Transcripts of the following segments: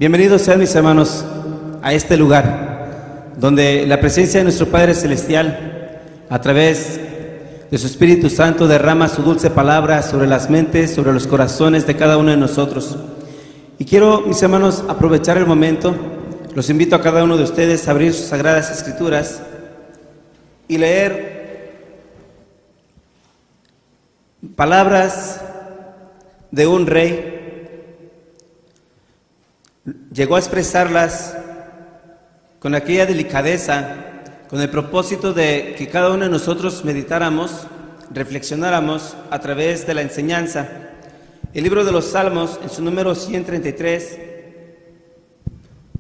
Bienvenidos sean mis hermanos a este lugar donde la presencia de nuestro Padre Celestial a través de su Espíritu Santo derrama su dulce palabra sobre las mentes, sobre los corazones de cada uno de nosotros. Y quiero, mis hermanos, aprovechar el momento. Los invito a cada uno de ustedes a abrir sus sagradas escrituras y leer palabras de un rey. Llegó a expresarlas con aquella delicadeza, con el propósito de que cada uno de nosotros meditáramos, reflexionáramos a través de la enseñanza. El libro de los Salmos, en su número 133,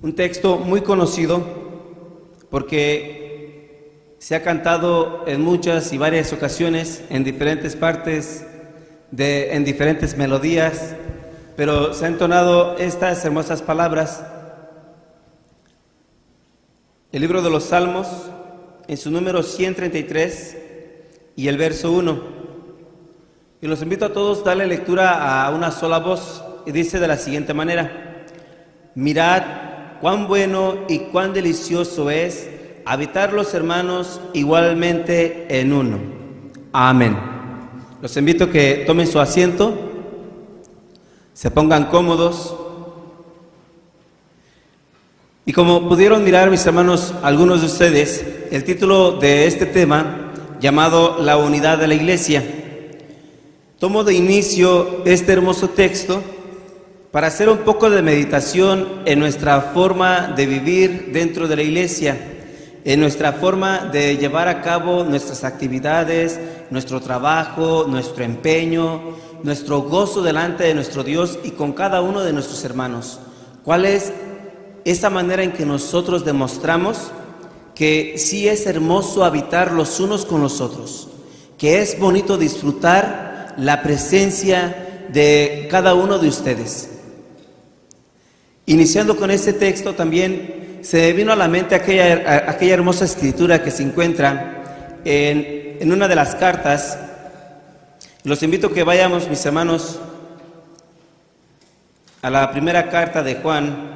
un texto muy conocido porque se ha cantado en muchas y varias ocasiones, en diferentes partes, en diferentes melodías, pero se han entonado estas hermosas palabras. El libro de los Salmos, en su número 133 y el verso 1. Y los invito a todos a darle lectura a una sola voz, y dice de la siguiente manera: mirad cuán bueno y cuán delicioso es habitar los hermanos igualmente en uno. Amén. Los invito a que tomen su asiento, se pongan cómodos. Y como pudieron mirar, mis hermanos, algunos de ustedes, el título de este tema, llamado La unidad de la iglesia, tomo de inicio este hermoso texto para hacer un poco de meditación en nuestra forma de vivir dentro de la iglesia, en nuestra forma de llevar a cabo nuestras actividades, nuestro trabajo, nuestro empeño, nuestro gozo delante de nuestro Dios y con cada uno de nuestros hermanos. ¿Cuál es esa manera en que nosotros demostramos que sí es hermoso habitar los unos con los otros, que es bonito disfrutar la presencia de cada uno de ustedes? Iniciando con este texto, también se me vino a la mente aquella hermosa escritura que se encuentra en una de las cartas. Los invito a que vayamos, mis hermanos, a la primera carta de Juan.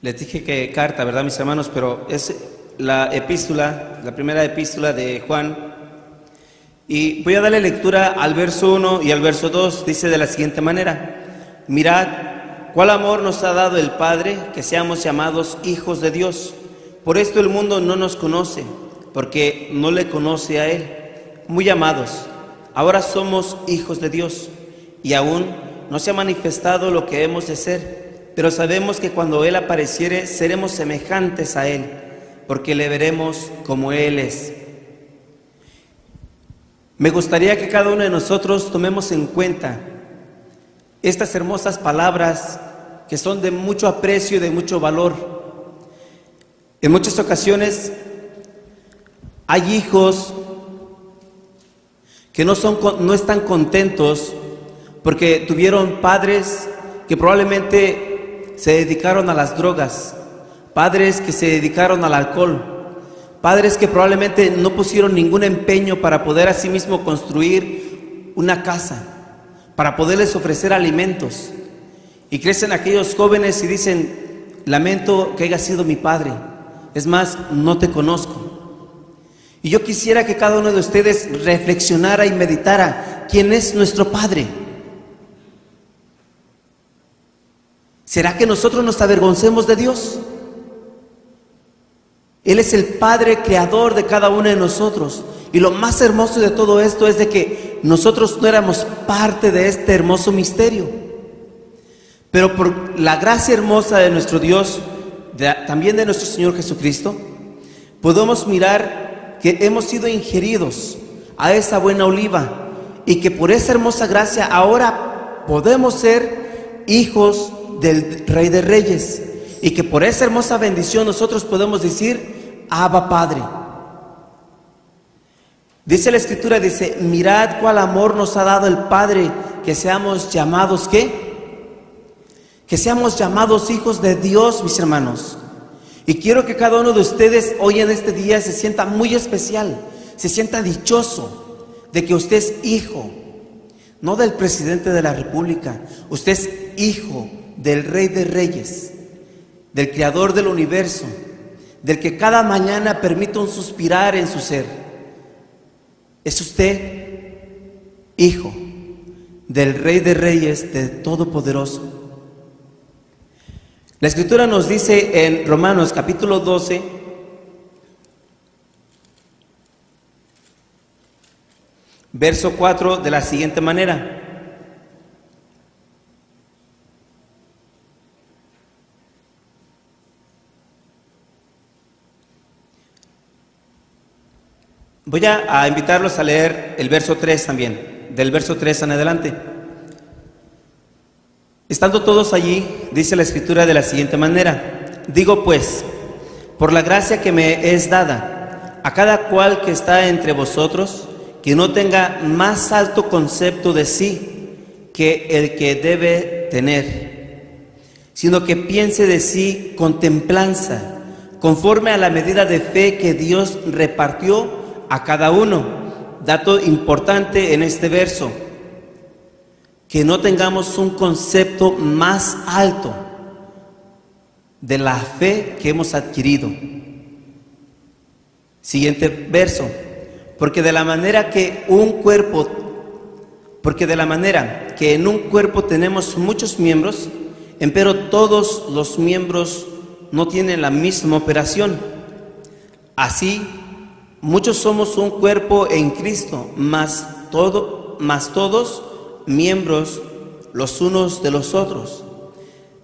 Les dije que carta, ¿verdad, mis hermanos? Pero es la epístola, la primera epístola de Juan. Y voy a darle lectura al verso 1 y al verso 2. Dice de la siguiente manera: mirad cuál amor nos ha dado el Padre, que seamos llamados hijos de Dios. Por esto el mundo no nos conoce, porque no le conoce a Él. Muy amados, ahora somos hijos de Dios, y aún no se ha manifestado lo que hemos de ser, pero sabemos que cuando Él apareciere seremos semejantes a Él, porque le veremos como Él es. Me gustaría que cada uno de nosotros tomemos en cuenta estas hermosas palabras que son de mucho aprecio y de mucho valor. En muchas ocasiones hay hijos que no están contentos porque tuvieron padres que probablemente se dedicaron a las drogas, padres que se dedicaron al alcohol, padres que probablemente no pusieron ningún empeño para poder asimismo construir una casa, para poderles ofrecer alimentos. Y crecen aquellos jóvenes y dicen: lamento que haya sido mi padre, es más, no te conozco. Y yo quisiera que cada uno de ustedes reflexionara y meditara: ¿quién es nuestro Padre? ¿Será que nosotros nos avergoncemos de Dios? Él es el Padre creador de cada uno de nosotros. Y lo más hermoso de todo esto es de que nosotros no éramos parte de este hermoso misterio. Pero por la gracia hermosa de nuestro Dios, también de nuestro Señor Jesucristo, podemos mirar que hemos sido ingeridos a esa buena oliva, y que por esa hermosa gracia ahora podemos ser hijos del Rey de Reyes, y que por esa hermosa bendición nosotros podemos decir: Abba Padre. Dice la Escritura, dice: mirad cuál amor nos ha dado el Padre, que seamos llamados, ¿qué? Que seamos llamados hijos de Dios, mis hermanos. Y quiero que cada uno de ustedes hoy en este día se sienta muy especial, se sienta dichoso de que usted es hijo, no del presidente de la República, usted es hijo del Rey de Reyes, del Creador del universo, del que cada mañana permite un suspirar en su ser. Es usted hijo del Rey de Reyes, del Todopoderoso. La Escritura nos dice en Romanos capítulo 12, verso 4, de la siguiente manera: voy a invitarlos a leer el verso 3 también, del verso 3 en adelante. Estando todos allí, dice la Escritura de la siguiente manera: digo pues, por la gracia que me es dada, a cada cual que está entre vosotros, que no tenga más alto concepto de sí que el que debe tener, sino que piense de sí con templanza, conforme a la medida de fe que Dios repartió a cada uno. Dato importante en este verso: que no tengamos un concepto más alto de la fe que hemos adquirido. Siguiente verso: porque de la manera que en un cuerpo tenemos muchos miembros, empero todos los miembros no tienen la misma operación. Así, muchos somos un cuerpo en Cristo, mas todos miembros los unos de los otros.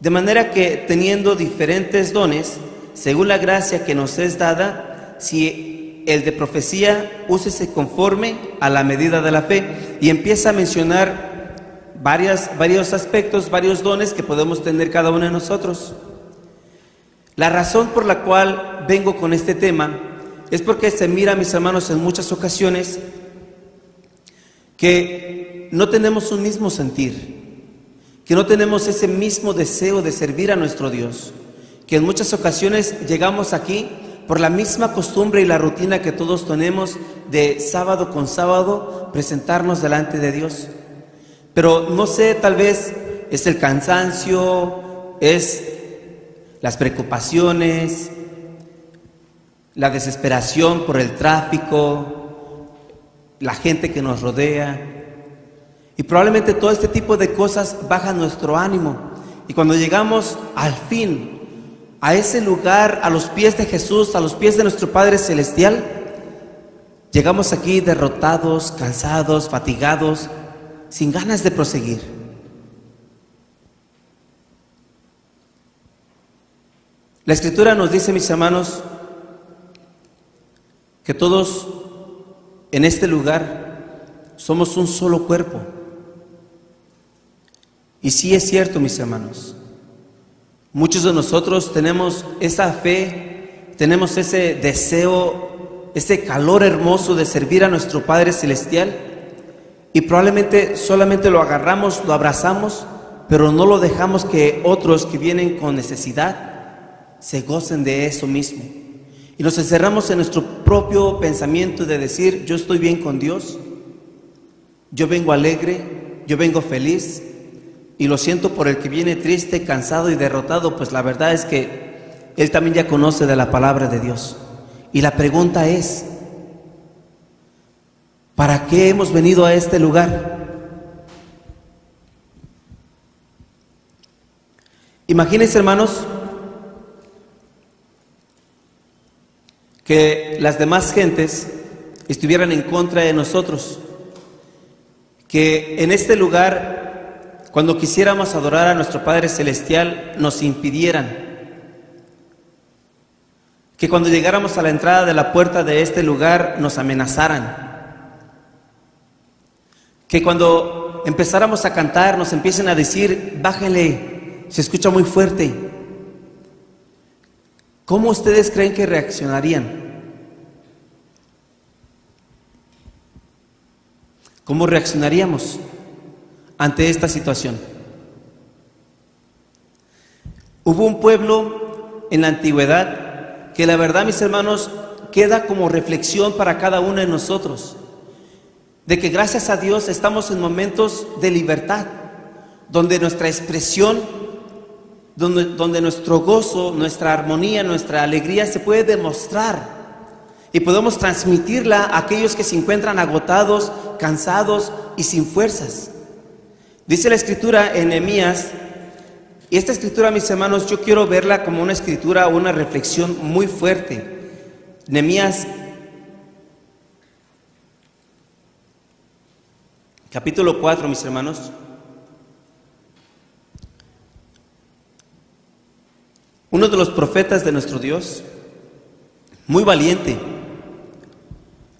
De manera que, teniendo diferentes dones, según la gracia que nos es dada, si el de profecía, úsese conforme a la medida de la fe. Y empieza a mencionar varios aspectos, varios dones que podemos tener cada uno de nosotros. La razón por la cual vengo con este tema es porque se mira, mis hermanos, en muchas ocasiones que no tenemos un mismo sentir, que no tenemos ese mismo deseo de servir a nuestro Dios, que en muchas ocasiones llegamos aquí por la misma costumbre y la rutina que todos tenemos de sábado con sábado presentarnos delante de Dios. Pero no sé, tal vez es el cansancio, es las preocupaciones, la desesperación por el tráfico, la gente que nos rodea. Y probablemente todo este tipo de cosas bajan nuestro ánimo. Y cuando llegamos al fin a ese lugar, a los pies de Jesús, a los pies de nuestro Padre Celestial, llegamos aquí derrotados, cansados, fatigados, sin ganas de proseguir. La Escritura nos dice, mis hermanos, que todos en este lugar somos un solo cuerpo. Y sí es cierto, mis hermanos, muchos de nosotros tenemos esa fe, tenemos ese deseo, ese calor hermoso de servir a nuestro Padre Celestial, y probablemente solamente lo agarramos, lo abrazamos, pero no lo dejamos que otros que vienen con necesidad se gocen de eso mismo. Y nos encerramos en nuestro propio pensamiento de decir: yo estoy bien con Dios, yo vengo alegre, yo vengo feliz, y lo siento por el que viene triste, cansado y derrotado. Pues la verdad es que él también ya conoce de la palabra de Dios. Y la pregunta es: ¿para qué hemos venido a este lugar? Imagínense, hermanos, que las demás gentes estuvieran en contra de nosotros, que en este lugar, cuando quisiéramos adorar a nuestro Padre Celestial, nos impidieran, que cuando llegáramos a la entrada de la puerta de este lugar nos amenazaran, que cuando empezáramos a cantar nos empiecen a decir: bájenle, se escucha muy fuerte. ¿Cómo ustedes creen que reaccionarían? ¿Cómo reaccionaríamos ante esta situación? Hubo un pueblo en la antigüedad que la verdad, mis hermanos, queda como reflexión para cada uno de nosotros, de que gracias a Dios estamos en momentos de libertad, donde nuestra expresión, donde nuestro gozo, nuestra armonía, nuestra alegría se puede demostrar y podemos transmitirla a aquellos que se encuentran agotados, cansados y sin fuerzas. Dice la Escritura en Nehemías, y esta Escritura, mis hermanos, yo quiero verla como una Escritura o una reflexión muy fuerte. Nehemías capítulo 4, mis hermanos. Uno de los profetas de nuestro Dios, muy valiente,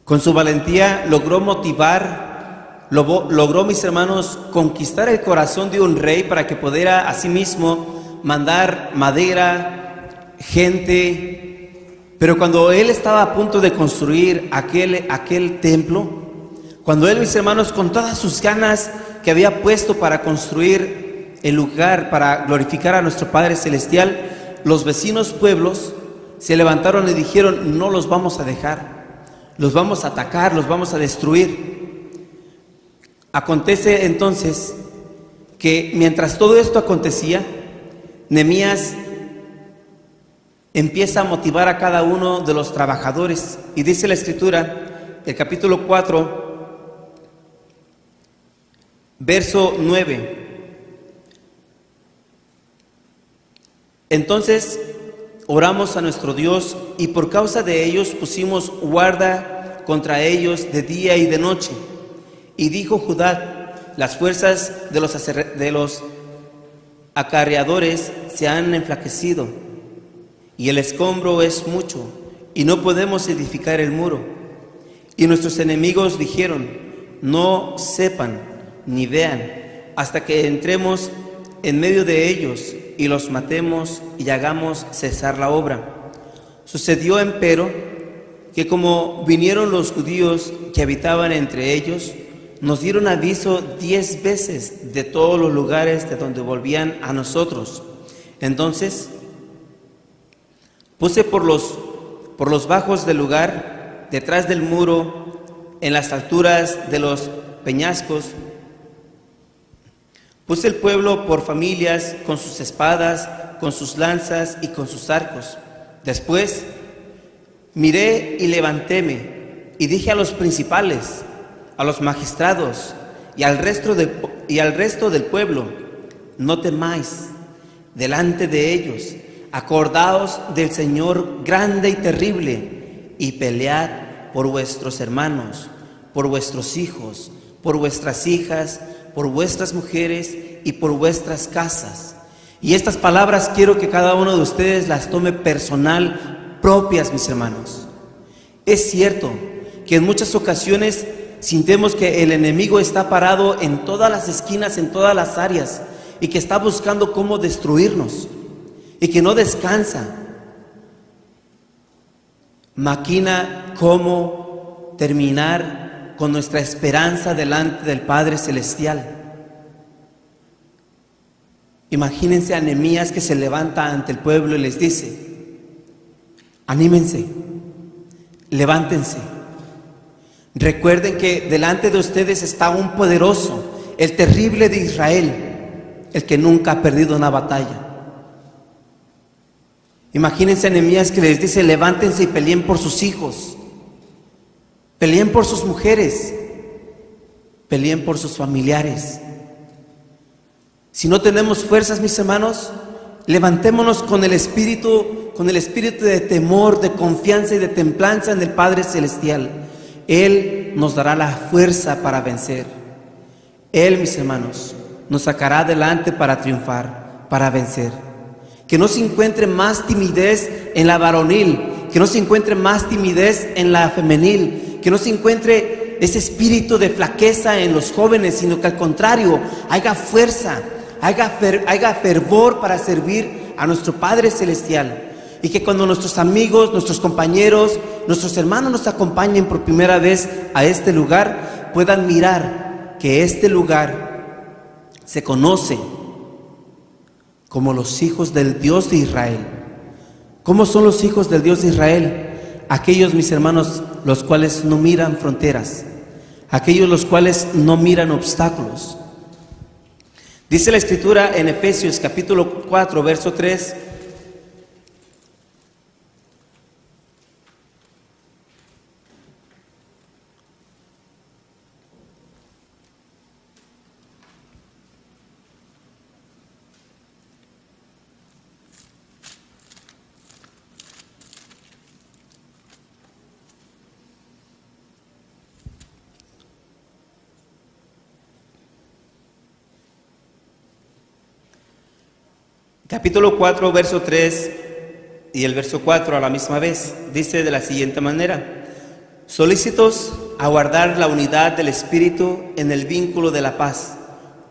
con su valentía logró motivar, logró, mis hermanos, conquistar el corazón de un rey para que pudiera asimismo mandar madera, gente. Pero cuando él estaba a punto de construir aquel templo, cuando él, mis hermanos, con todas sus ganas que había puesto para construir el lugar, para glorificar a nuestro Padre Celestial, los vecinos pueblos se levantaron y dijeron: no los vamos a dejar, los vamos a atacar, los vamos a destruir. Acontece entonces que mientras todo esto acontecía, Nehemías empieza a motivar a cada uno de los trabajadores, y dice la Escritura, el capítulo 4, verso 9. Entonces oramos a nuestro Dios, y por causa de ellos pusimos guarda contra ellos de día y de noche. Y dijo Judá: las fuerzas de los acarreadores se han enflaquecido, y el escombro es mucho, y no podemos edificar el muro. Y nuestros enemigos dijeron: no sepan ni vean hasta que entremos en medio de ellos y los matemos y hagamos cesar la obra. Sucedió empero que, como vinieron los judíos que habitaban entre ellos, nos dieron aviso 10 veces de todos los lugares de donde volvían a nosotros. Entonces puse por los bajos del lugar, detrás del muro, en las alturas de los peñascos, puse el pueblo por familias, con sus espadas, con sus lanzas y con sus arcos. Después miré y levantéme, y dije a los principales, a los magistrados y al resto del pueblo: no temáis delante de ellos, acordaos del Señor grande y terrible, y pelead por vuestros hermanos, por vuestros hijos, por vuestras hijas, por vuestras mujeres y por vuestras casas. Y estas palabras quiero que cada uno de ustedes las tome personal, propias, mis hermanos. Es cierto que en muchas ocasiones sintemos que el enemigo está parado en todas las esquinas, en todas las áreas, y que está buscando cómo destruirnos, y que no descansa. Maquina cómo terminar con nuestra esperanza delante del Padre Celestial. Imagínense a Nehemías que se levanta ante el pueblo y les dice: anímense, levántense. Recuerden que delante de ustedes está un poderoso, el terrible de Israel, el que nunca ha perdido una batalla. Imagínense a Nehemías que les dice: levántense y peleen por sus hijos, peleen por sus mujeres, peleen por sus familiares. Si no tenemos fuerzas, mis hermanos, levantémonos con el espíritu de temor, de confianza y de templanza en el Padre Celestial. Él nos dará la fuerza para vencer. Él, mis hermanos, nos sacará adelante para triunfar, para vencer. Que no se encuentre más timidez en la varonil, que no se encuentre más timidez en la femenil, que no se encuentre ese espíritu de flaqueza en los jóvenes, sino que al contrario, haya fuerza, haya fervor para servir a nuestro Padre Celestial. Y que cuando nuestros amigos, nuestros compañeros, nuestros hermanos nos acompañen por primera vez a este lugar, puedan mirar que este lugar se conoce como los hijos del Dios de Israel, ¿Cómo son los hijos del Dios de Israel? Aquellos, mis hermanos, los cuales no miran fronteras, aquellos los cuales no miran obstáculos. Dice la Escritura en Efesios capítulo 4, verso 3. Capítulo 4, verso 3 y el verso 4 a la misma vez, dice de la siguiente manera: solícitos a guardar la unidad del Espíritu en el vínculo de la paz,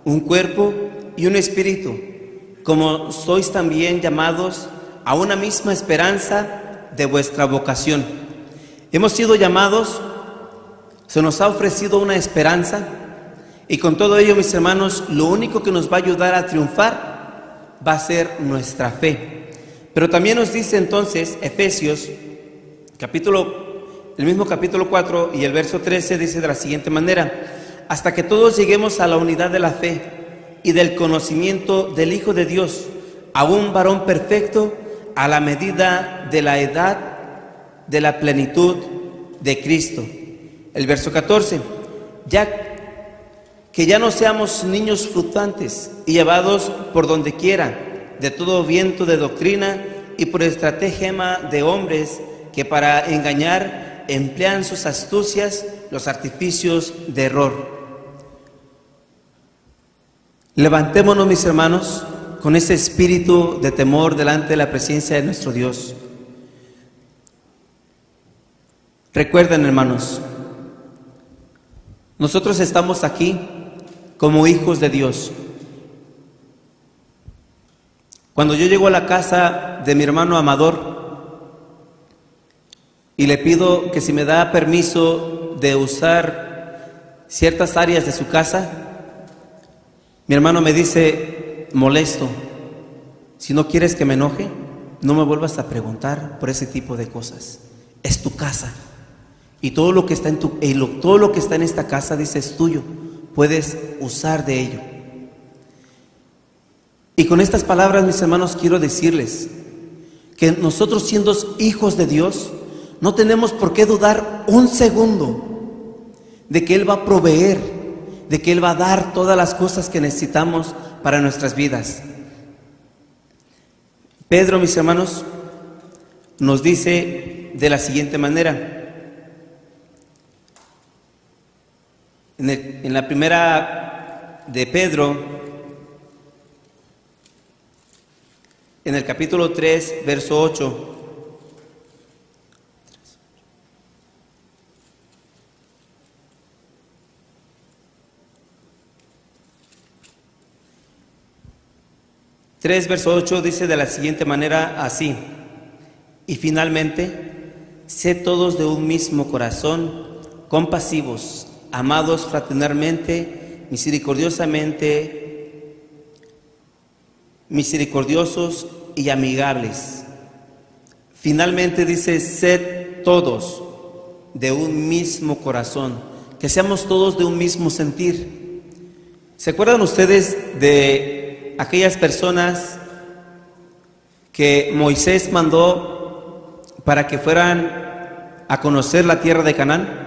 un cuerpo y un espíritu, como sois también llamados a una misma esperanza de vuestra vocación. Hemos sido llamados, se nos ha ofrecido una esperanza, y con todo ello, mis hermanos, lo único que nos va a ayudar a triunfar va a ser nuestra fe. Pero también nos dice entonces Efesios, el mismo capítulo 4 y el verso 13, dice de la siguiente manera: hasta que todos lleguemos a la unidad de la fe y del conocimiento del Hijo de Dios, a un varón perfecto, a la medida de la edad de la plenitud de Cristo. El verso 14: que ya no seamos niños fluctuantes y llevados por donde quiera de todo viento de doctrina y por estratagema de hombres que para engañar emplean sus astucias, los artificios de error. Levantémonos, mis hermanos, con ese espíritu de temor delante de la presencia de nuestro Dios. Recuerden, hermanos, nosotros estamos aquí como hijos de Dios. Cuando yo llego a la casa de mi hermano Amador y le pido que si me da permiso de usar ciertas áreas de su casa, mi hermano me dice molesto: si no quieres que me enoje, no me vuelvas a preguntar por ese tipo de cosas. Es tu casa y todo lo que está todo lo que está en esta casa, dice, es tuyo. Puedes usar de ello. Y con estas palabras, mis hermanos, quiero decirles que nosotros, siendo hijos de Dios, no tenemos por qué dudar un segundo de que Él va a proveer, de que Él va a dar todas las cosas que necesitamos para nuestras vidas. Pedro, mis hermanos, nos dice de la siguiente manera: en la primera de Pedro, en el capítulo 3, verso 8, verso 8 dice de la siguiente manera así: y finalmente, sed todos de un mismo corazón, compasivos, amados fraternalmente, misericordiosos y amigables. Finalmente dice: sed todos de un mismo corazón, que seamos todos de un mismo sentir. ¿Se acuerdan ustedes de aquellas personas que Moisés mandó para que fueran a conocer la tierra de Canaán?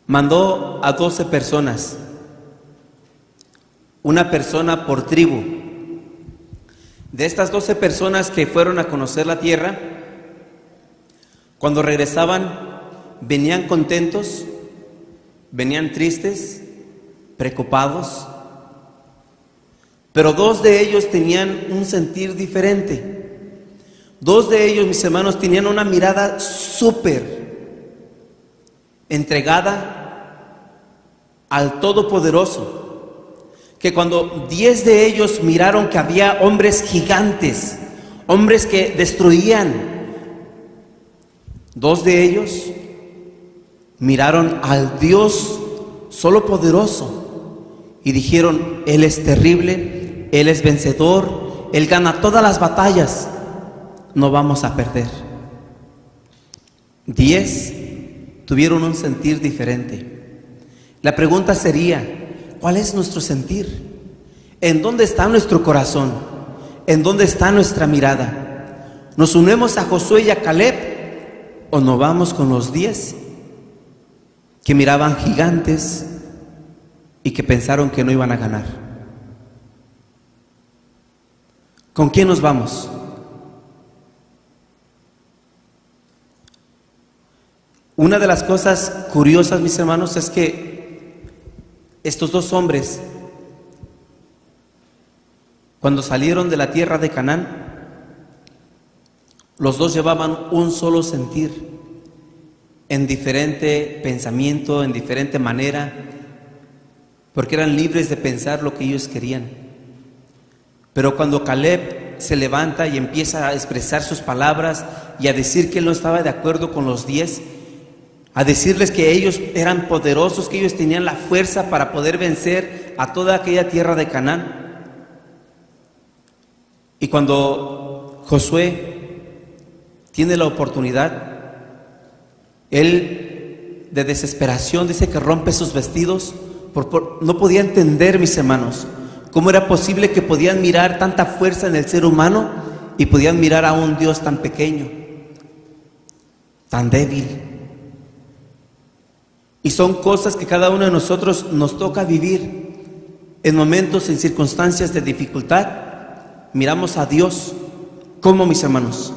Mandó a 12 personas, una persona por tribu. De estas 12 personas que fueron a conocer la tierra, cuando regresaban, venían contentos, venían tristes, preocupados, pero 2 de ellos tenían un sentir diferente. 2 de ellos, mis hermanos, tenían una mirada súper entregada al Todopoderoso, que cuando 10 de ellos miraron que había hombres gigantes, hombres que destruían, 2 de ellos miraron al Dios solo poderoso y dijeron: Él es terrible, Él es vencedor, Él gana todas las batallas, no vamos a perder. 10 tuvieron un sentir diferente. La pregunta sería, ¿cuál es nuestro sentir? ¿En dónde está nuestro corazón? ¿En dónde está nuestra mirada? ¿Nos unimos a Josué y a Caleb o nos vamos con los 10 que miraban gigantes y que pensaron que no iban a ganar? ¿Con quién nos vamos? Una de las cosas curiosas, mis hermanos, es que estos dos hombres, cuando salieron de la tierra de Canaán, los dos llevaban un solo sentir, en diferente pensamiento, en diferente manera, porque eran libres de pensar lo que ellos querían. Pero cuando Caleb se levanta y empieza a expresar sus palabras y a decir que él no estaba de acuerdo con los 10, a decirles que ellos eran poderosos, que ellos tenían la fuerza para poder vencer a toda aquella tierra de Canaán. Y cuando Josué tiene la oportunidad, él de desesperación dice que rompe sus vestidos. No podía entender, mis hermanos, cómo era posible que podían mirar tanta fuerza en el ser humano y podían mirar a un Dios tan pequeño, tan débil. Y son cosas que cada uno de nosotros nos toca vivir en momentos, en circunstancias de dificultad. Miramos a Dios como, mis hermanos,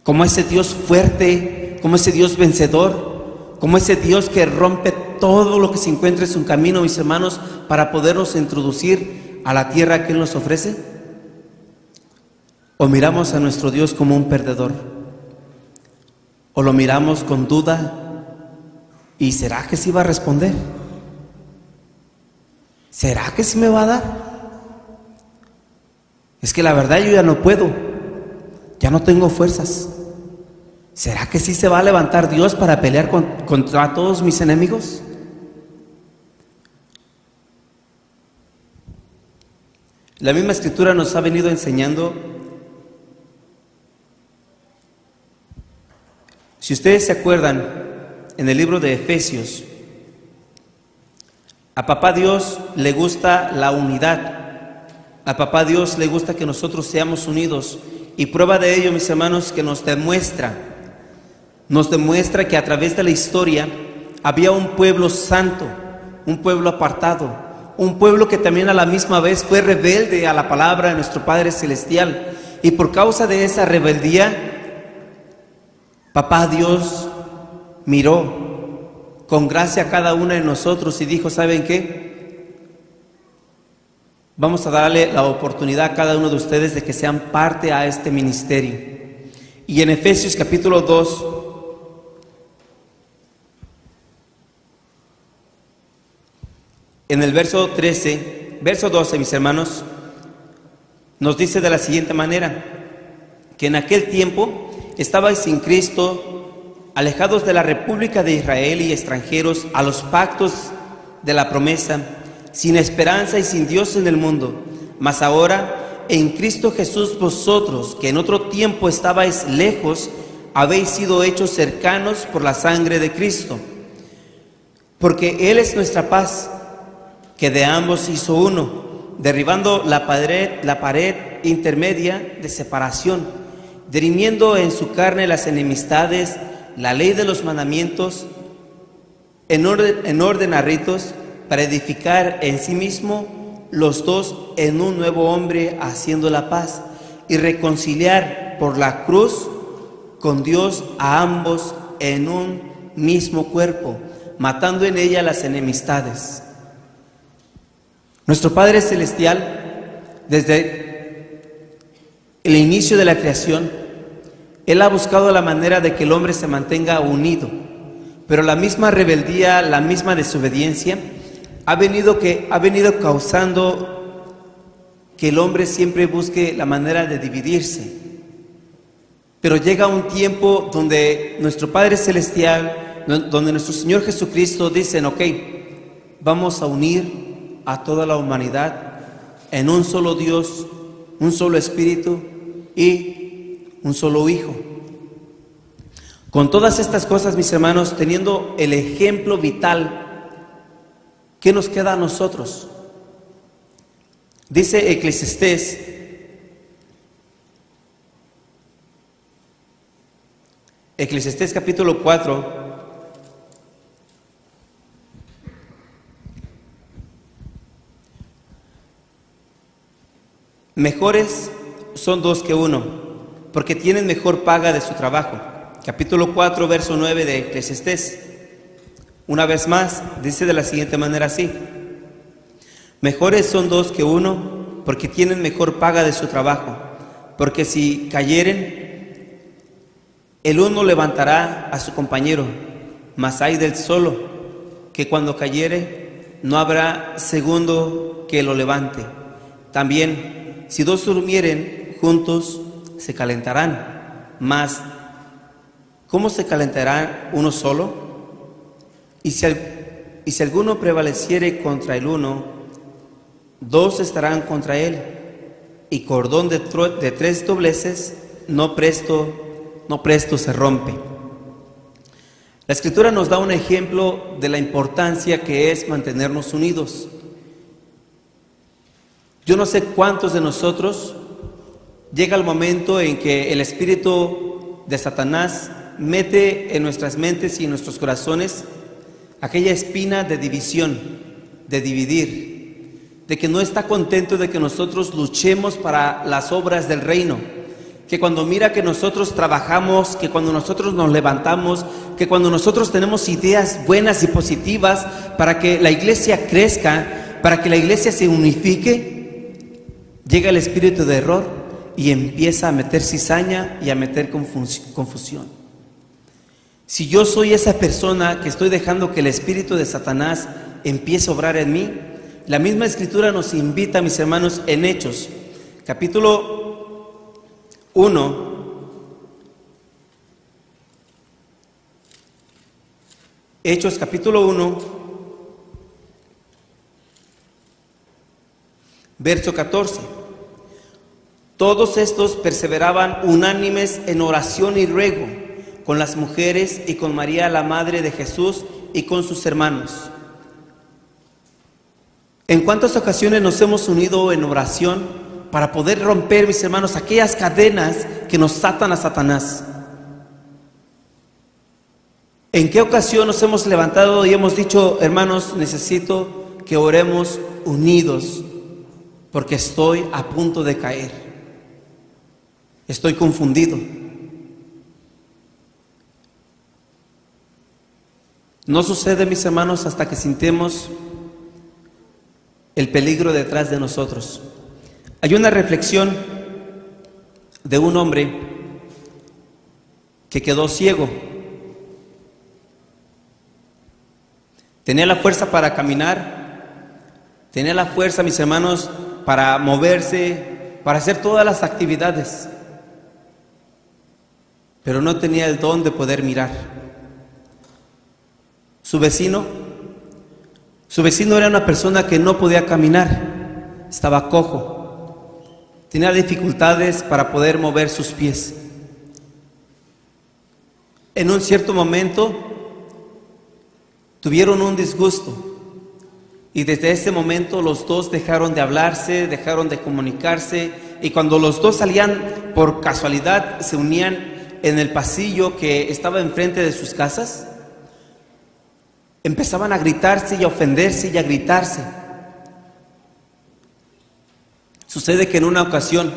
como ese Dios fuerte, como ese Dios vencedor, como ese Dios que rompe todo lo que se encuentre en su camino, mis hermanos, para podernos introducir a la tierra que Él nos ofrece. O miramos a nuestro Dios como un perdedor, o lo miramos con duda. ¿Y será que sí va a responder? ¿Será que sí me va a dar? Es que la verdad yo ya no puedo, ya no tengo fuerzas. ¿Será que sí se va a levantar Dios para pelear contra todos mis enemigos? La misma Escritura nos ha venido enseñando. Si ustedes se acuerdan, en el libro de Efesios, a papá Dios le gusta la unidad. A papá Dios le gusta que nosotros seamos unidos. Y prueba de ello, mis hermanos, que nos demuestra que a través de la historia había un pueblo santo, un pueblo apartado, un pueblo que también a la misma vez fue rebelde a la palabra de nuestro Padre Celestial. Y por causa de esa rebeldía, papá Dios miró con gracia a cada uno de nosotros y dijo, ¿saben qué? Vamos a darle la oportunidad a cada uno de ustedes de que sean parte a este ministerio. Y en Efesios capítulo 2, en el verso 12, mis hermanos, nos dice de la siguiente manera, que en aquel tiempo estabais sin Cristo, alejados de la República de Israel y extranjeros a los pactos de la promesa, sin esperanza y sin Dios en el mundo. Mas ahora, en Cristo Jesús, vosotros, que en otro tiempo estabais lejos, habéis sido hechos cercanos por la sangre de Cristo. Porque Él es nuestra paz, que de ambos hizo uno, derribando la pared intermedia de separación, dirimiendo en su carne las enemistades, la ley de los mandamientos, en orden a ritos, para edificar en sí mismo los dos en un nuevo hombre, haciendo la paz, y reconciliar por la cruz con Dios a ambos en un mismo cuerpo, matando en ella las enemistades. Nuestro Padre Celestial, desde el inicio de la creación, Él ha buscado la manera de que el hombre se mantenga unido, pero la misma rebeldía, la misma desobediencia ha venido causando que el hombre siempre busque la manera de dividirse. Pero llega un tiempo donde nuestro Padre Celestial, donde nuestro Señor Jesucristo dicen, ok, vamos a unir a toda la humanidad en un solo Dios, un solo espíritu y un solo Hijo. Con todas estas cosas, mis hermanos, teniendo el ejemplo vital, ¿qué nos queda a nosotros? Dice Eclesiastés capítulo 4, mejores son dos que uno, porque tienen mejor paga de su trabajo. Capítulo 4, verso 9 de Eclesiastés. Una vez más, dice de la siguiente manera así: mejores son dos que uno, porque tienen mejor paga de su trabajo. Porque si cayeren, el uno levantará a su compañero, mas hay del solo, que cuando cayere, no habrá segundo que lo levante. También, si dos durmieren juntos, se calentarán, mas ¿cómo se calentará uno solo? Y si alguno prevaleciere contra el uno, dos estarán contra él, y cordón de tres dobleces no presto se rompe. La Escritura nos da un ejemplo de la importancia que es mantenernos unidos. Yo no sé cuántos de nosotros llega el momento en que el espíritu de Satanás mete en nuestras mentes y en nuestros corazones aquella espina de división, de dividir, de que no está contento de que nosotros luchemos para las obras del reino, que cuando mira que nosotros trabajamos, que cuando nosotros nos levantamos, que cuando nosotros tenemos ideas buenas y positivas para que la iglesia crezca, para que la iglesia se unifique, llega el espíritu de error y empieza a meter cizaña y a meter confusión. Si yo soy esa persona que estoy dejando que el espíritu de Satanás empiece a obrar en mí, la misma Escritura nos invita, mis hermanos, en Hechos, capítulo 1, Hechos capítulo 1, verso 14. Todos estos perseveraban unánimes en oración y ruego con las mujeres y con María, la madre de Jesús, y con sus hermanos. ¿En cuántas ocasiones nos hemos unido en oración para poder romper, mis hermanos, aquellas cadenas que nos atan a Satanás? ¿En qué ocasión nos hemos levantado y hemos dicho: hermanos, necesito que oremos unidos porque estoy a punto de caer, estoy confundido? No sucede, mis hermanos, hasta que sintemos el peligro detrás de nosotros. Hay una reflexión de un hombre que quedó ciego. Tenía la fuerza para caminar, tenía la fuerza, mis hermanos, para moverse, para hacer todas las actividades, pero no tenía el don de poder mirar. Su vecino era una persona que no podía caminar, estaba cojo, tenía dificultades para poder mover sus pies. En un cierto momento tuvieron un disgusto y desde ese momento los dos dejaron de hablarse, dejaron de comunicarse, y cuando los dos salían por casualidad, se unían en el pasillo que estaba enfrente de sus casas, empezaban a gritarse y a ofenderse y a gritarse. Sucede que en una ocasión,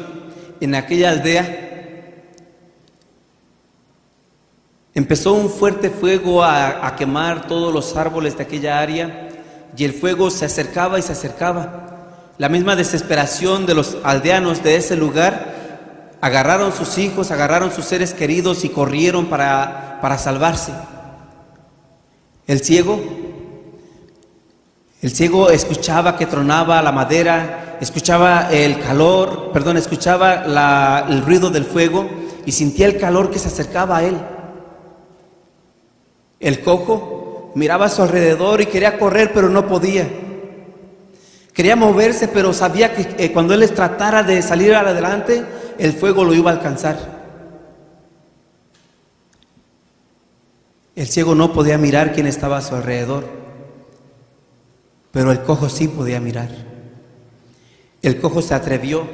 en aquella aldea, empezó un fuerte fuego a quemar todos los árboles de aquella área, y el fuego se acercaba y se acercaba. La misma desesperación de los aldeanos de ese lugar, agarraron sus hijos, agarraron sus seres queridos y corrieron para salvarse. El ciego escuchaba que tronaba la madera, escuchaba el ruido del fuego y sentía el calor que se acercaba a él. El cojo miraba a su alrededor y quería correr, pero no podía. Quería moverse, pero sabía que cuando él tratara de salir adelante, el fuego lo iba a alcanzar. El ciego no podía mirar quién estaba a su alrededor, pero el cojo sí podía mirar. El cojo se atrevió,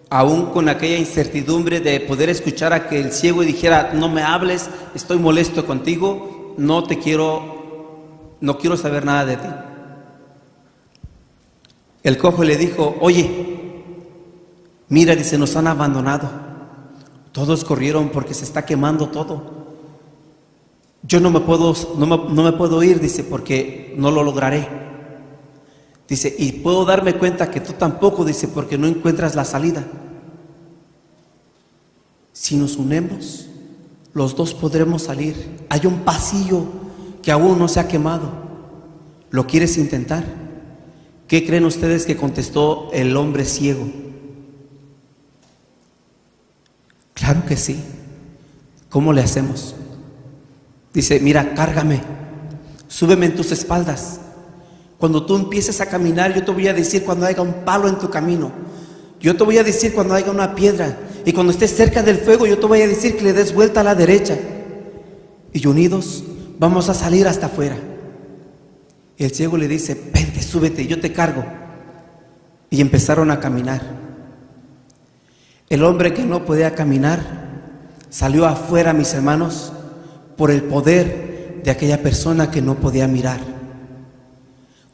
aún con aquella incertidumbre de poder escuchar a que el ciego dijera: no me hables, estoy molesto contigo, no quiero saber nada de ti. El cojo le dijo: oye, mira, dice, nos han abandonado, todos corrieron porque se está quemando todo. Yo no me puedo ir, dice, porque no lo lograré. Dice, y puedo darme cuenta que tú tampoco, dice, porque no encuentras la salida. Si nos unimos, los dos podremos salir. Hay un pasillo que aún no se ha quemado. ¿Lo quieres intentar? ¿Qué creen ustedes que contestó el hombre ciego? Claro que sí. ¿Cómo le hacemos? Dice: mira, cárgame, súbeme en tus espaldas. Cuando tú empieces a caminar, yo te voy a decir cuando haya un palo en tu camino. Yo te voy a decir cuando haya una piedra. Y cuando estés cerca del fuego, yo te voy a decir que le des vuelta a la derecha. Y unidos vamos a salir hasta afuera. Y el ciego le dice: vente, súbete, yo te cargo. Y empezaron a caminar. El hombre que no podía caminar salió afuera, mis hermanos, por el poder de aquella persona que no podía mirar.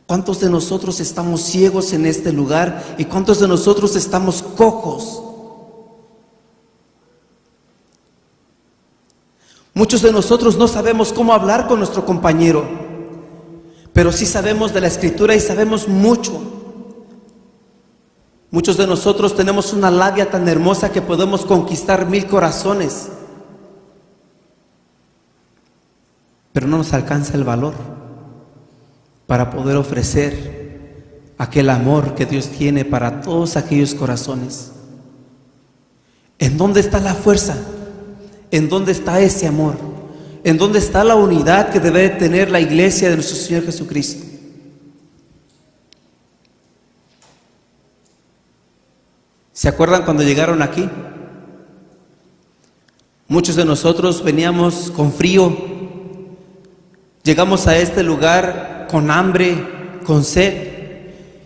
¿Cuántos de nosotros estamos ciegos en este lugar? ¿Y cuántos de nosotros estamos cojos? Muchos de nosotros no sabemos cómo hablar con nuestro compañero, pero sí sabemos de la Escritura y sabemos mucho. Muchos de nosotros tenemos una labia tan hermosa que podemos conquistar 1000 corazones, pero no nos alcanza el valor para poder ofrecer aquel amor que Dios tiene para todos aquellos corazones. ¿En dónde está la fuerza? ¿En dónde está ese amor? ¿En dónde está la unidad que debe tener la iglesia de nuestro Señor Jesucristo? ¿Se acuerdan cuando llegaron aquí? Muchos de nosotros veníamos con frío, llegamos a este lugar con hambre, con sed,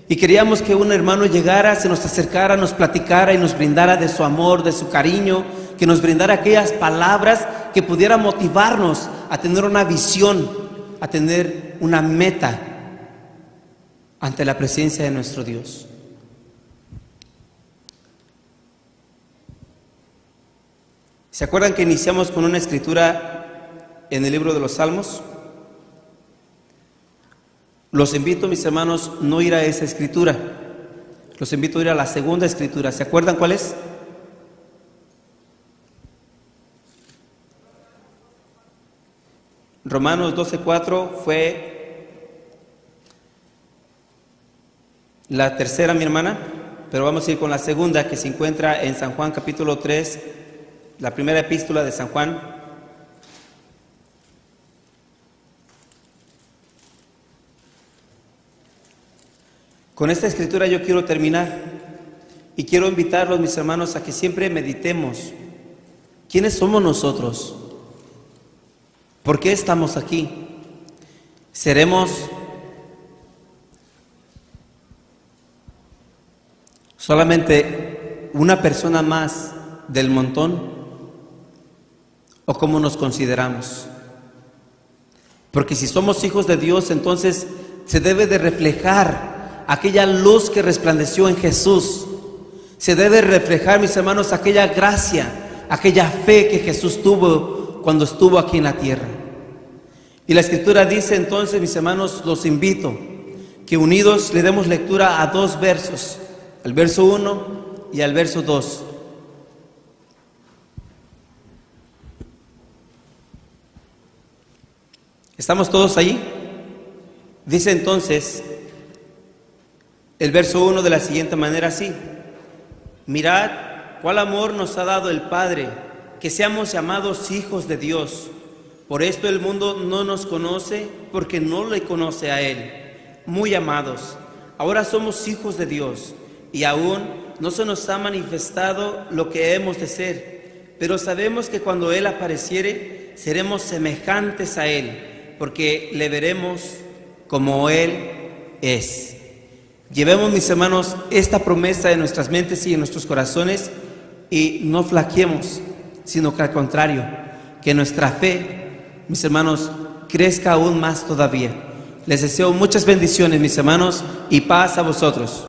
y queríamos que un hermano llegara, se nos acercara, nos platicara y nos brindara de su amor, de su cariño, que nos brindara aquellas palabras que pudiera motivarnos a tener una visión, a tener una meta ante la presencia de nuestro Dios. ¿Se acuerdan que iniciamos con una escritura en el libro de los Salmos? Los invito, mis hermanos, no ir a esa escritura. Los invito a ir a la segunda escritura. ¿Se acuerdan cuál es? Romanos 12:4 fue la tercera, mi hermana, pero vamos a ir con la segunda, que se encuentra en San Juan capítulo 3, la primera epístola de San Juan. Con esta escritura yo quiero terminar y quiero invitarlos, mis hermanos, a que siempre meditemos. ¿Quiénes somos nosotros? ¿Por qué estamos aquí? ¿Seremos solamente una persona más del montón? ¿O cómo nos consideramos? Porque si somos hijos de Dios, entonces se debe de reflejar aquella luz que resplandeció en Jesús. Se debe reflejar, mis hermanos, aquella gracia, aquella fe que Jesús tuvo cuando estuvo aquí en la tierra. Y la Escritura dice entonces, mis hermanos, los invito que unidos le demos lectura a 2 versos, al verso 1 y al verso 2. ¿Estamos todos ahí? Dice entonces el verso 1 de la siguiente manera así: mirad cuál amor nos ha dado el Padre, que seamos llamados hijos de Dios. Por esto el mundo no nos conoce, porque no le conoce a Él. Muy amados, Ahora somos hijos de Dios y aún no se nos ha manifestado lo que hemos de ser, pero sabemos que cuando Él apareciere, seremos semejantes a Él, porque le veremos como Él es. Llevemos, mis hermanos, esta promesa en nuestras mentes y en nuestros corazones y no flaqueemos, sino que al contrario, que nuestra fe, mis hermanos, crezca aún más todavía. Les deseo muchas bendiciones, mis hermanos, y paz a vosotros.